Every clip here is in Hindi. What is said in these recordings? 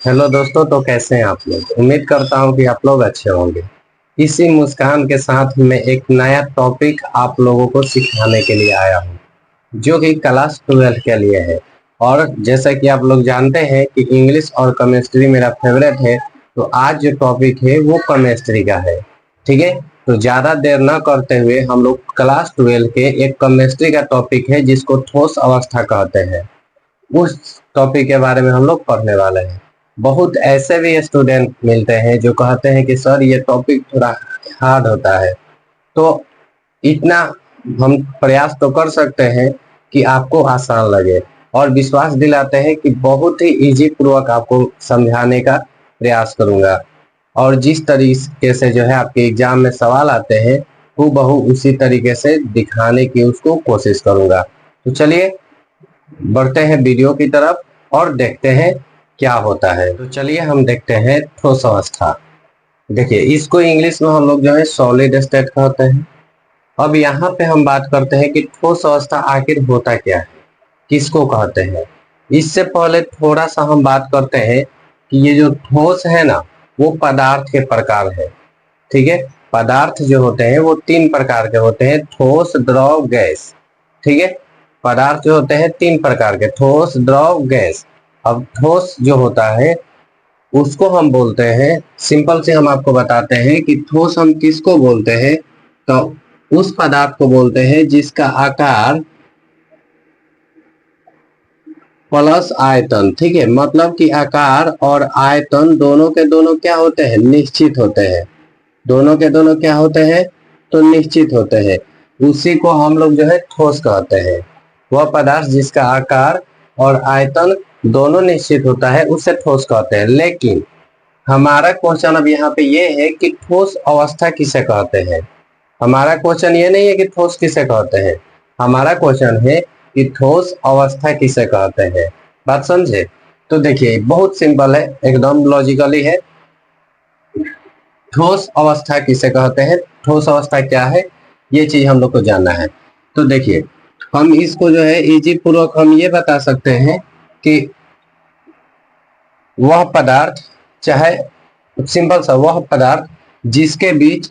हेलो दोस्तों, तो कैसे हैं आप लोग। उम्मीद करता हूं कि आप लोग अच्छे होंगे। इसी मुस्कान के साथ मैं एक नया टॉपिक आप लोगों को सिखाने के लिए आया हूं, जो कि क्लास 12 के लिए है। और जैसा कि आप लोग जानते हैं कि इंग्लिश और केमिस्ट्री मेरा फेवरेट है, तो आज जो टॉपिक है वो केमिस्ट्री का है। ठीक है, तो ज्यादा देर न करते हुए हम लोग क्लास 12 के एक केमिस्ट्री का टॉपिक है जिसको ठोस अवस्था कहते हैं, उस टॉपिक के बारे में हम लोग पढ़ने वाले हैं। बहुत ऐसे भी स्टूडेंट मिलते हैं जो कहते हैं कि सर ये टॉपिक थोड़ा हार्ड होता है। तो इतना हम प्रयास तो कर सकते हैं कि आपको आसान लगे, और विश्वास दिलाते हैं कि बहुत ही इजी पूर्वक आपको समझाने का प्रयास करूंगा। और जिस तरीके से जो है आपके एग्जाम में सवाल आते हैं, हूबहू उसी तरीके से दिखाने की उसको कोशिश करूंगा। तो चलिए बढ़ते हैं वीडियो की तरफ और देखते हैं क्या होता है। तो चलिए हम देखते हैं ठोस अवस्था। देखिए, इसको इंग्लिश में हम लोग जो है सॉलिड स्टेट कहते हैं। अब यहाँ पे हम बात करते हैं कि ठोस अवस्था आखिर होता क्या है, किसको कहते हैं। इससे पहले थोड़ा सा हम बात करते हैं कि ये जो ठोस है ना, वो पदार्थ के प्रकार है। ठीक है, पदार्थ जो होते हैं वो तीन प्रकार के होते हैं: ठोस, द्रव, गैस। ठीक है, पदार्थ जो होते हैं तीन प्रकार के: ठोस, द्रव, गैस। अब ठोस जो होता है उसको हम बोलते हैं, सिंपल से हम आपको बताते हैं कि ठोस हम किसको बोलते हैं। तो उस पदार्थ को बोलते हैं जिसका आकार प्लस आयतन। ठीक है, मतलब कि आकार और आयतन दोनों के दोनों क्या होते हैं, निश्चित होते हैं। दोनों के दोनों क्या होते हैं, तो निश्चित होते हैं। उसी को हम लोग जो है ठोस कहते हैं। वह पदार्थ जिसका आकार और आयतन दोनों निश्चित होता है उसे ठोस कहते हैं। लेकिन हमारा क्वेश्चन अब यहाँ पे ये है कि ठोस अवस्था किसे कहते हैं। हमारा क्वेश्चन ये नहीं है कि ठोस किसे कहते हैं, हमारा क्वेश्चन है कि ठोस अवस्था किसे कहते हैं। बात समझे। तो देखिए, बहुत सिंपल है, एकदम लॉजिकली है। ठोस अवस्था किसे कहते हैं, ठोस अवस्था क्या है, ये चीज हम लोग को जानना है। तो देखिए, हम इसको जो है इजी पूर्वक हम ये बता सकते हैं कि वह पदार्थ, चाहे सिंपल सा, वह पदार्थ जिसके बीच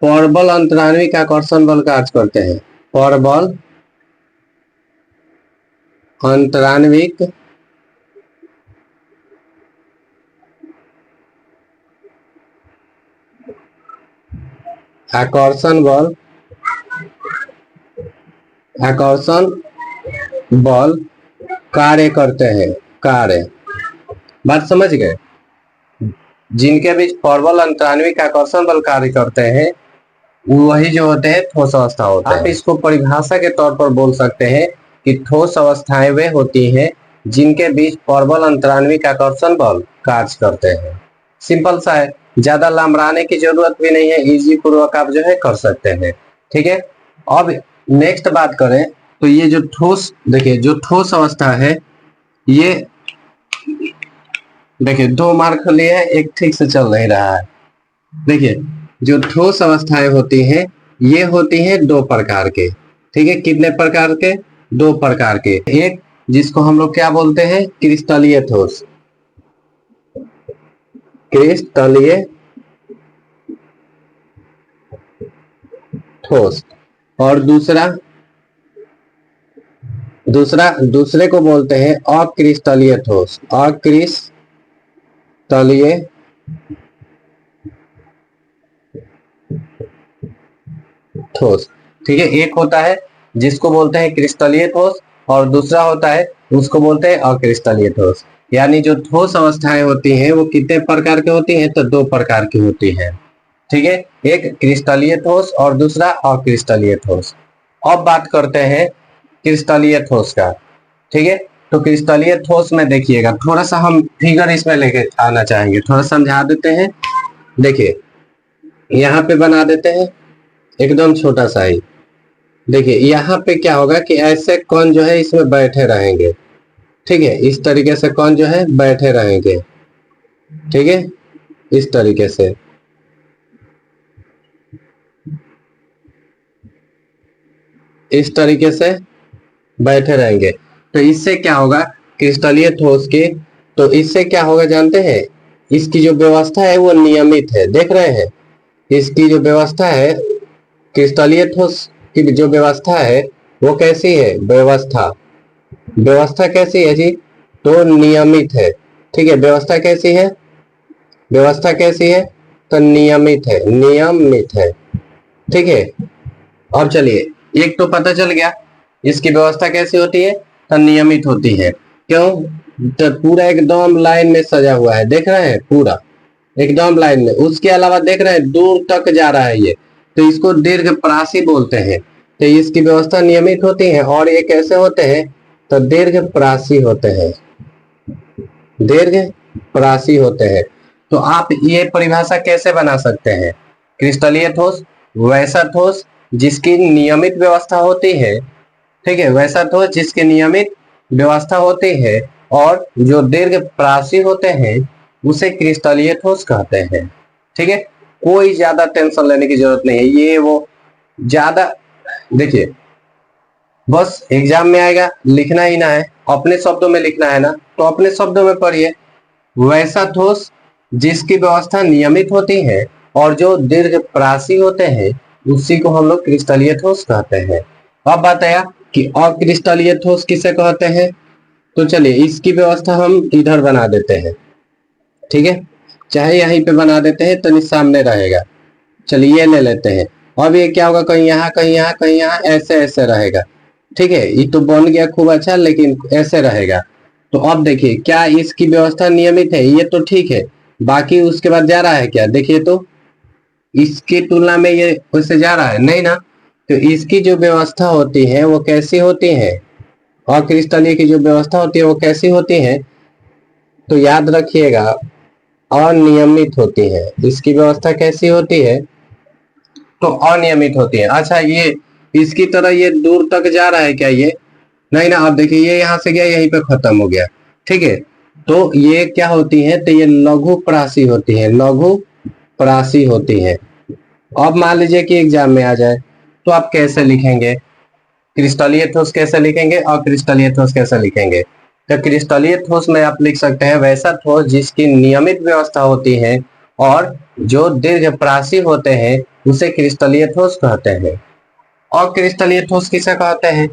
परबल अंतराण्विक आकर्षण बल कार्य करते हैं। परबल अंतराण्विक आकर्षण बल, आकर्षण बल कार्य करते हैं, कार्य। बात समझ गए। जिनके बीच परबल अंतराण्विक आकर्षण बल कार्य करते हैं वही जो होते हैं ठोस अवस्था होते हैं। आप इसको परिभाषा के तौर पर बोल सकते हैं कि ठोस अवस्थाएं वे होती हैं जिनके बीच परबल अंतराण्विक आकर्षण बल कार्य करते हैं। सिंपल सा है, ज्यादा लंबराने की जरूरत भी नहीं है, इजी पूर्वक आप जो है कर सकते हैं। ठीक है, अब नेक्स्ट बात करें तो ये जो ठोस, देखिए जो ठोस अवस्था है, ये देखिए 2 मार्क लिए है, एक ठीक से चल नहीं रहा है। देखिए, जो ठोस अवस्थाएं होती हैं ये होती हैं दो प्रकार के। ठीक है, कितने प्रकार के, दो प्रकार के। एक जिसको हम लोग क्या बोलते हैं, क्रिस्टलीय ठोस, क्रिस्टलीय ठोस। और दूसरा दूसरा दूसरे को बोलते हैं अक्रिस्टलीय ठोस, अक्रिस्टलीय ठोस। ठीक है, एक होता है जिसको बोलते हैं क्रिस्टलीय ठोस, और दूसरा होता है उसको बोलते हैं अक्रिस्टलीय ठोस। यानी जो ठोस अवस्थाएं होती हैं वो कितने प्रकार की होती हैं, तो दो प्रकार की होती हैं। ठीक है, एक क्रिस्टलीय ठोस और दूसरा अक्रिस्टलीय ठोस। अब बात करते हैं क्रिस्टलीय ठोस का। ठीक है, तो क्रिस्टलीय ठोस में देखिएगा, थोड़ा सा हम फिगर इसमें लेके आना चाहेंगे, थोड़ा समझा देते हैं। देखिए, यहाँ पे बना देते हैं एकदम छोटा सा ही। देखिए यहाँ पे क्या होगा कि ऐसे कण जो है इसमें बैठे रहेंगे। ठीक है, इस तरीके से कण जो है बैठे रहेंगे। ठीक है, इस तरीके से, इस तरीके से बैठे रहेंगे। तो इससे क्या होगा, क्रिस्टलीय ठोस के तो इससे क्या होगा जानते हैं, इसकी जो व्यवस्था है वो नियमित है। देख रहे हैं, इसकी जो व्यवस्था है, क्रिस्टलीय ठोस की जो व्यवस्था है वो कैसी है, व्यवस्था व्यवस्था कैसी है जी, तो नियमित है। ठीक है, व्यवस्था कैसी है, व्यवस्था कैसी है, तो नियमित है, नियमित है। ठीक है, अब चलिए, एक तो पता चल गया इसकी व्यवस्था कैसी होती है, तो नियमित होती है। क्यों, तो पूरा एकदम लाइन में सजा हुआ है, देख रहे हैं, पूरा एकदम लाइन में। उसके अलावा देख रहे हैं दूर तक जा रहा है ये, तो इसको दीर्घ प्रासी बोलते हैं। तो इसकी व्यवस्था नियमित होती है। और ये कैसे होते हैं, तो दीर्घ प्रासी होते हैं, दीर्घ प्रासी होते हैं। तो आप ये परिभाषा कैसे बना सकते हैं, क्रिस्टलीय ठोस वैसा ठोस जिसकी नियमित व्यवस्था होती है। ठीक है, वैसा ठोस जिसकी नियमित व्यवस्था होती है और जो दीर्घ प्रासी होते हैं उसे क्रिस्टलीय ठोस कहते हैं। ठीक है, कोई ज्यादा टेंशन लेने की जरूरत नहीं है, ये वो ज्यादा, देखिए बस एग्जाम में आएगा, लिखना ही ना है, अपने शब्दों में लिखना है ना, तो अपने शब्दों में पढ़िए, वैसा ठोस जिसकी व्यवस्था नियमित होती है और जो दीर्घ प्रासी होते हैं उसी को हम लोग क्रिस्टलीय ठोस कहते हैं। अब बात आया कि अक्रिस्टलीय ठोस किसे कहते हैं, तो चलिए इसकी व्यवस्था हम इधर बना देते हैं। ठीक है, चाहे यहीं पे बना देते हैं तो सामने रहेगा। चलिए ये ले लेते हैं। अब ये क्या होगा, कहीं यहाँ कहीं यहाँ कहीं यहाँ, ऐसे ऐसे रहेगा। ठीक है, ये तो बन गया खूब अच्छा, लेकिन ऐसे रहेगा। तो अब देखिए, क्या इसकी व्यवस्था नियमित है, ये तो ठीक है, बाकी उसके बाद जा रहा है क्या, देखिए तो इसकी तुलना में ये उससे जा रहा है नहीं ना। तो इसकी जो व्यवस्था होती है वो कैसी होती है, और क्रिस्टलीय की जो व्यवस्था होती है वो कैसी होती है, तो याद रखिएगा अनियमित होती है। इसकी व्यवस्था कैसी होती है, तो अनियमित होती है। अच्छा, ये इसकी तरह ये दूर तक जा रहा है क्या, ये नहीं ना। अब देखिए ये यहाँ से गया, यहीं पे खत्म हो गया। ठीक है, तो ये क्या होती है, तो ये लघु प्रासी होती है, लघु प्रासी होती है। अब मान लीजिए कि एग्जाम में आ जाए, तो आप कैसे लिखेंगे, क्रिस्टलीय ठोस कैसे लिखेंगे और क्रिस्टलीय ठोस कैसे लिखेंगे। तो क्रिस्टलीय ठोस में आप लिख सकते हैं वैसा ठोस जिसकी नियमित व्यवस्था होती है और जो दीर्घ प्रासी होते हैं उसे क्रिस्टलीय ठोस कहते हैं। और क्रिस्टलीय ठोस किसे कहते हैं,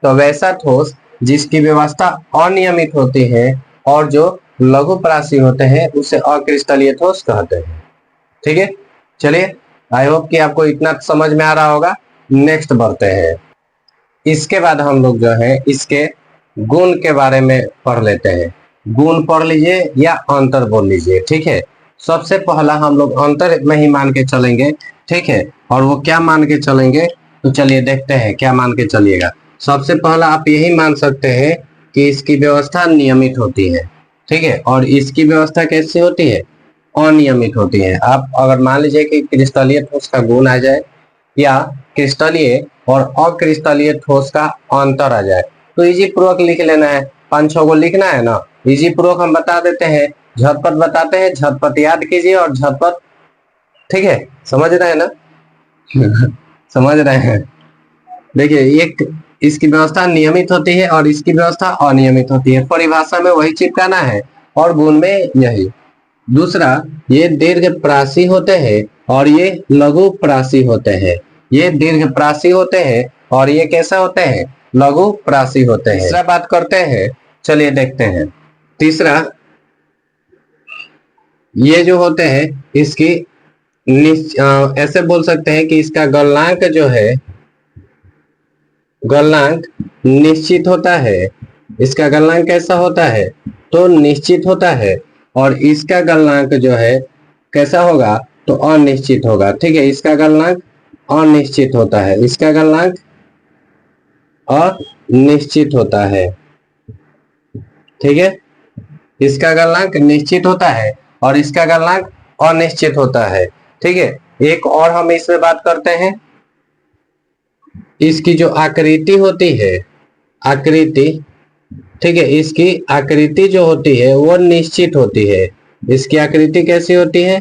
तो वैसा ठोस जिसकी व्यवस्था अनियमित होती है और जो लघु प्रासी होते हैं उसे अक्रिस्टलीय ठोस कहते हैं। ठीक है, चलिए, आई होप कि आपको इतना समझ में आ रहा होगा। नेक्स्ट बढ़ते हैं। इसके बाद हम लोग जो है इसके गुण के बारे में पढ़ लेते हैं। गुण पढ़ लीजिए या अंतर बोल लीजिए। ठीक है, सबसे पहला हम लोग अंतर में ही मान के चलेंगे। ठीक है, और वो क्या मान के चलेंगे, तो चलिए देखते हैं क्या मान के चलिएगा। सबसे पहला आप यही मान सकते हैं कि इसकी व्यवस्था नियमित होती है। ठीक है, और इसकी व्यवस्था कैसी होती है, अनियमित होती है। आप अगर मान लीजिए कि क्रिस्टलीय ठोस का गुण आ जाए या क्रिस्टलीय और अक्रिस्टलीय ठोस का अंतर आ जाए, तो इजी पूर्वक लिख लेना है, 5-6 को लिखना है ना, इजी पूर्वक हम बता देते हैं, झटपट बताते हैं, झटपट याद कीजिए और झटपट। ठीक है, समझ रहे हैं ना समझ रहे हैं। देखिए, एक इसकी व्यवस्था नियमित होती है और इसकी व्यवस्था अनियमित होती है, परिभाषा में वही चिपकाना है और गुण में यही। दूसरा, ये दीर्घ प्रासी होते हैं और ये लघु प्रासी होते हैं। ये दीर्घ प्रासी होते हैं और ये कैसा होते हैं, लघु प्रासी होते हैं। तीसरा बात करते हैं, चलिए देखते हैं। तीसरा, ये जो होते हैं इसकी ऐसे बोल सकते हैं कि इसका गलनांक जो है, गलनांक निश्चित होता है। इसका गलनांक कैसा होता है, तो निश्चित होता है। और इसका गलनांक जो है कैसा होगा, तो अनिश्चित होगा। ठीक है, इसका गलनांक अनिश्चित होता है, इसका गलनांक अनिश्चित होता है। ठीक है, इसका गलनांक निश्चित होता है और इसका गलनांक अनिश्चित होता है। ठीक है, एक और हम इसमें बात करते हैं, इसकी जो आकृति होती है, आकृति, ठीक है, इसकी आकृति जो होती है वो निश्चित होती है। इसकी आकृति कैसी होती है,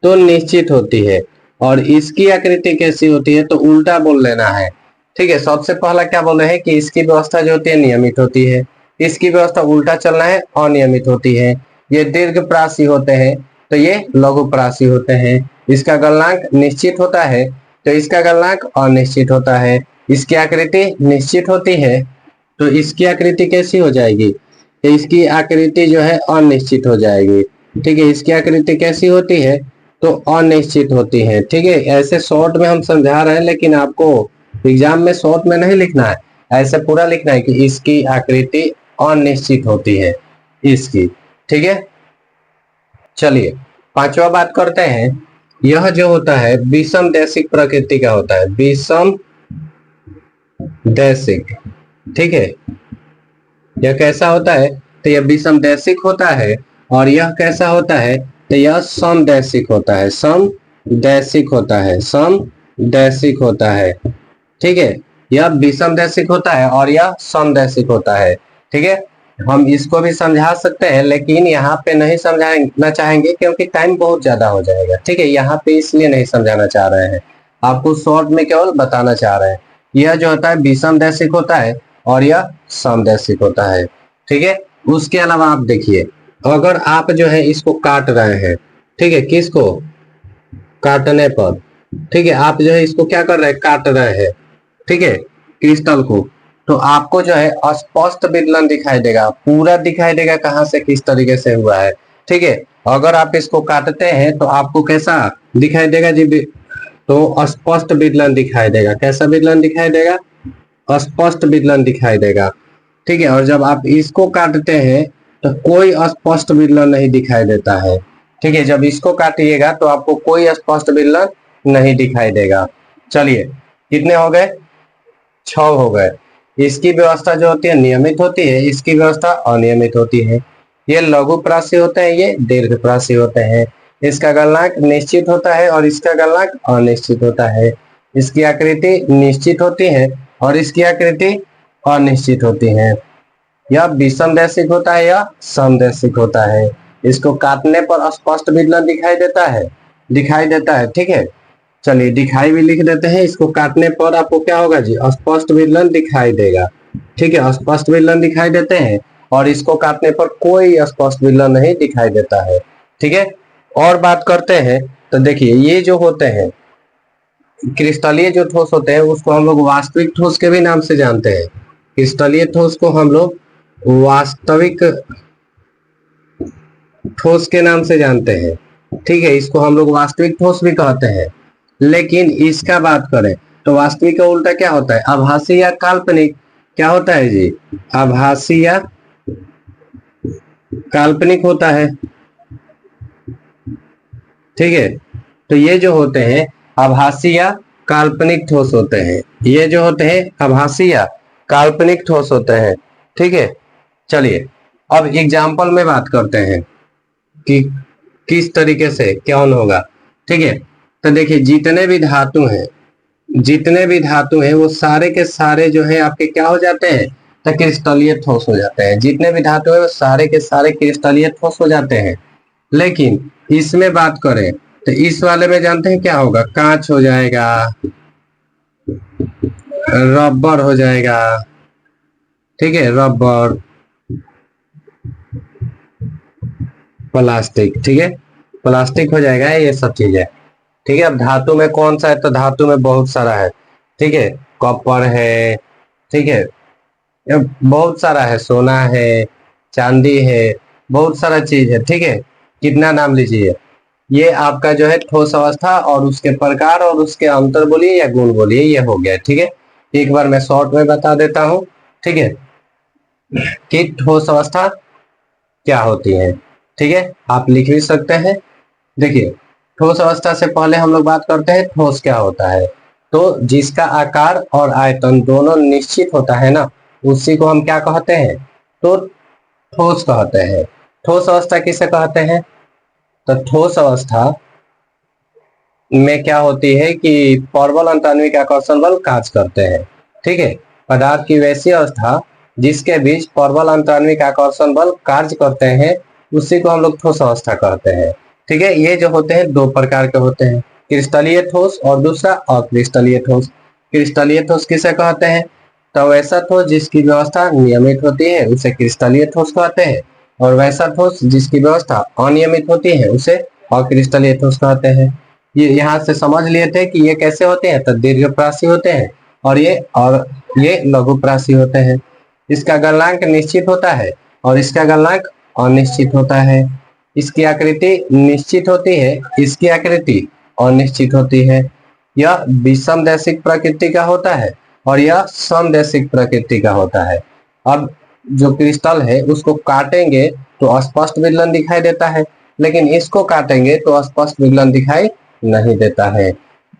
तो निश्चित होती है। और इसकी आकृति कैसी होती है, तो उल्टा बोल लेना है। ठीक है, सबसे पहला क्या बोल रहे हैं कि इसकी व्यवस्था जो होती है नियमित होती है, इसकी व्यवस्था उल्टा चलना है, अनियमित होती है। ये दीर्घप्रासी होते हैं तो ये लघुप्रासी होते हैं। इसका गलनांक निश्चित होता है तो इसका गलनांक अनिश्चित होता है। इसकी आकृति निश्चित होती है तो इसकी आकृति कैसी हो जाएगी, तो इसकी आकृति जो है अनिश्चित हो जाएगी। ठीक है, इसकी आकृति कैसी होती है, तो अनिश्चित होती है। ठीक है, ऐसे शॉर्ट में हम समझा रहे हैं, लेकिन आपको एग्जाम में शॉर्ट में नहीं लिखना है, ऐसे पूरा लिखना है कि इसकी आकृति अनिश्चित होती है इसकी। ठीक है, चलिए पांचवा बात करते हैं। यह जो होता है विषम देशिक प्रकृति का होता है, विषम देशिक। ठीक है, यह कैसा होता है, तो यह विषम देशिक होता है। और यह कैसा होता है, तो यह समदैशिक होता है, समदैशिक होता है, समदैशिक होता है। ठीक है, यह विषम देशिक होता है और यह समदैशिक होता है। ठीक है, हम इसको भी समझा सकते हैं, लेकिन यहाँ पे नहीं समझाना चाहेंगे क्योंकि टाइम बहुत ज्यादा हो जाएगा। ठीक है, यहाँ पे इसलिए नहीं समझाना चाह रहे हैं, आपको शॉर्ट में केवल बताना चाह रहे हैं। यह जो होता है विषम देशिक होता है और यह समदैशिक होता है। ठीक है, उसके अलावा आप देखिए, अगर आप जो है इसको काट रहे हैं, ठीक है, किसको काटने पर, ठीक है, आप जो है इसको क्या कर रहे हैं, काट रहे हैं, ठीक है, क्रिस्टल को, तो आपको जो है अस्पष्ट विदलन दिखाई देगा, पूरा दिखाई देगा कहाँ से किस तरीके से हुआ है। ठीक है, अगर आप इसको काटते हैं तो आपको कैसा दिखाई देगा जी, तो स्पष्ट विदलन दिखाई देगा। कैसा विदलन दिखाई देगा, स्पष्ट विदलन दिखाई देगा। ठीक है, और जब आप इसको काटते हैं तो कोई स्पष्ट विदलन नहीं दिखाई देता है। ठीक है, जब इसको काटिएगा तो आपको कोई स्पष्ट विदलन नहीं दिखाई देगा। चलिए कितने हो गए, 6 हो गए। इसकी व्यवस्था जो होती है नियमित होती है, इसकी व्यवस्था अनियमित होती है। ये लघुप्रासी होते हैं, ये दीर्घप्रासी होते हैं। इसका गलनांक निश्चित होता है और इसका गलनांक अनिश्चित होता है। इसकी आकृति निश्चित होती है और इसकी आकृति अनिश्चित होती है। यह विषम देशिक होता है या समदेशिक होता है। इसको काटने पर स्पष्ट विदलन दिखाई देता है, दिखाई देता है। ठीक है, चलिए दिखाई भी लिख देते हैं, इसको काटने पर आपको क्या होगा जी, स्पष्ट विदलन दिखाई देगा। ठीक है, स्पष्ट विदलन दिखाई देते हैं और इसको काटने पर कोई स्पष्ट विदलन नहीं दिखाई देता है। ठीक है, और बात करते हैं तो देखिए, ये जो होते हैं क्रिस्टलीय जो ठोस होते हैं उसको हम लोग वास्तविक ठोस के भी नाम से जानते हैं। क्रिस्टलीय ठोस को हम लोग वास्तविक ठोस के नाम से जानते हैं। ठीक है, इसको हम लोग वास्तविक ठोस भी कहते हैं। लेकिन इसका बात करें तो वास्तविक का उल्टा क्या होता है, आभासी या काल्पनिक। क्या होता है जी, आभासी या काल्पनिक होता है। ठीक है, तो ये जो होते हैं आभासी या काल्पनिक ठोस होते हैं, ये जो होते हैं आभासी या काल्पनिक ठोस होते हैं। ठीक है, चलिए अब एग्जाम्पल में बात करते हैं कि किस तरीके से कौन होगा। ठीक है, तो देखिए जितने भी धातु हैं, जितने भी धातु हैं वो सारे के सारे जो है आपके क्या हो जाते हैं, तो क्रिस्टलीय ठोस हो जाते हैं। जितने भी धातु हैं वो सारे के सारे क्रिस्टलीय ठोस हो जाते हैं। लेकिन इसमें बात करें तो इस वाले में जानते हैं क्या होगा, कांच हो जाएगा, रबर हो जाएगा। ठीक है, रबर, प्लास्टिक। ठीक है, प्लास्टिक हो जाएगा, ये सब चीजें। ठीक है, अब धातु में कौन सा है, तो धातु में बहुत सारा है। ठीक है, कॉपर है, ठीक है, बहुत सारा है, सोना है, चांदी है, बहुत सारा चीज है। ठीक है, कितना नाम लीजिए। ये आपका जो है ठोस अवस्था और उसके प्रकार और उसके अंतर बोलिए या गुण बोलिए, ये हो गया। ठीक है, एक बार मैं शॉर्ट में बता देता हूँ। ठीक है, कि ठोस अवस्था क्या होती है। ठीक है, आप लिख भी सकते हैं। देखिए, ठोस अवस्था से पहले हम लोग बात करते हैं ठोस क्या होता है। तो जिसका आकार और आयतन दोनों निश्चित होता है ना, उसी को हम क्या कहते हैं, तो ठोस कहते हैं। ठोस अवस्था किसे कहते हैं, तो ठोस अवस्था में क्या होती है कि परबल अंतरान्विक आकर्षण बल कार्य करते हैं। ठीक है, पदार्थ की वैसी अवस्था जिसके बीच परबल अंतरान्विक आकर्षण बल कार्य करते हैं उसी को हम लोग ठोस अवस्था कहते हैं। ठीक है, ये जो होते हैं दो प्रकार के होते हैं, क्रिस्टलीय ठोस और दूसरा अक्रिस्टलीय ठोस। क्रिस्टलीय ठोस किसे कहते हैं, तो वैसा ठोस जिसकी व्यवस्था नियमित होती है उसे क्रिस्टलीय ठोस कहते हैं, और वैसा ठोस जिसकी व्यवस्था अनियमित होती है उसे अक्रिस्टलीय ठोस कहते हैं। ये यहाँ से समझ लिए थे कि ये कैसे होते हैं, तो दीर्घप्रासी होते हैं और ये लघुप्रासी होते हैं। इसका गलनांक निश्चित होता है और इसका गलनांक अनिश्चित होता है। इसकी आकृति निश्चित होती है, इसकी आकृति अनिश्चित होती है। यह विषमदैशिक प्रकृति का होता है और यह समदैशिक प्रकृति का होता है। अब जो क्रिस्टल है उसको काटेंगे तो स्पष्ट विचलन दिखाई देता है, लेकिन इसको काटेंगे तो स्पष्ट विचलन दिखाई नहीं देता है।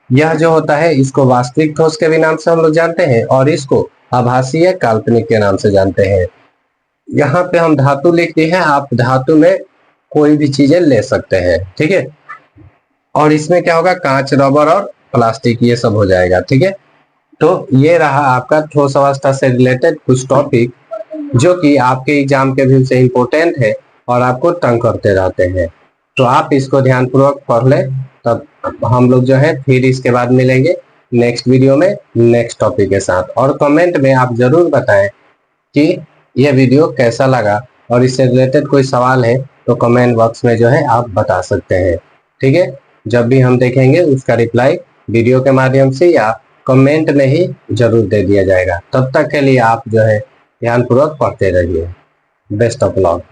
यह जो होता है इसको वास्तविक ठोस के भी नाम से हम लोग जानते हैं और इसको आभासीय काल्पनिक के नाम से जानते हैं। यहाँ पे हम धातु लिख दी है, आप धातु में कोई भी चीजें ले सकते हैं, ठीक है। और इसमें क्या होगा, कांच, रबर और प्लास्टिक ये सब हो जाएगा, ठीक है। तो ये रहा आपका ठोस अवस्था से रिलेटेड कुछ टॉपिक जो कि आपके एग्जाम के व्यू से इम्पोर्टेंट है और आपको तंग करते रहते हैं। तो आप इसको ध्यानपूर्वक पढ़ लें, तब हम लोग जो है फिर इसके बाद मिलेंगे नेक्स्ट वीडियो में नेक्स्ट टॉपिक के साथ। और कमेंट में आप जरूर बताएं कि यह वीडियो कैसा लगा, और इससे रिलेटेड कोई सवाल है तो कमेंट बॉक्स में जो है आप बता सकते हैं, ठीक है। जब भी हम देखेंगे उसका रिप्लाई वीडियो के माध्यम से या कमेंट में ही जरूर दे दिया जाएगा। तब तक के लिए आप जो है ध्यानपूर्वक पढ़ते रहिए। Best of luck.